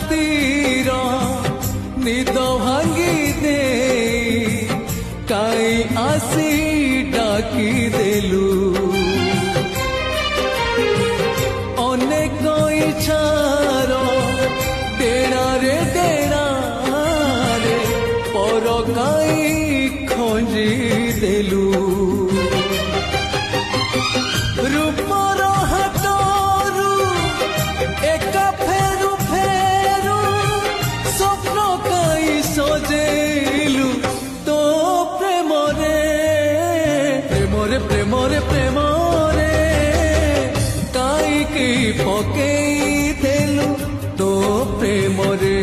रातीर निद भांगी दे काई आसी डाकी देलु अनेक इच्छार डेरा रे पर काई खोजी देलु रूपर हाथरू एका फेरू फेरू स्वप्न काई सजेलु तो प्रेम रे प्रेम रे प्रेम रे प्रेम रे काई की पकेई देलु तो प्रेम रे